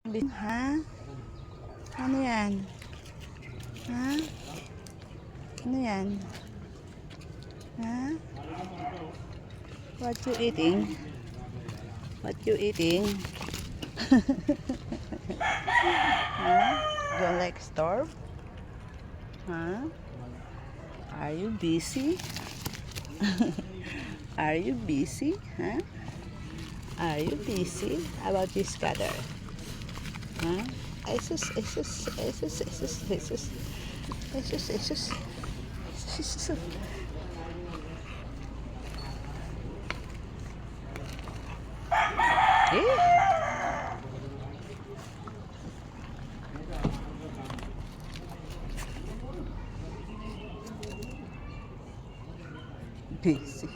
Ha? Ano yan? Ha? Ano yan? Ha? What you eating? What you eating? Huh? Don't like starve? Huh? Are you busy? Are you busy? Huh? Are you busy about this cutter? Huh? Jesus, Jesus, Jesus, Jesus, Jesus, Jesus, Jesus, Jesus. Eh? Busy.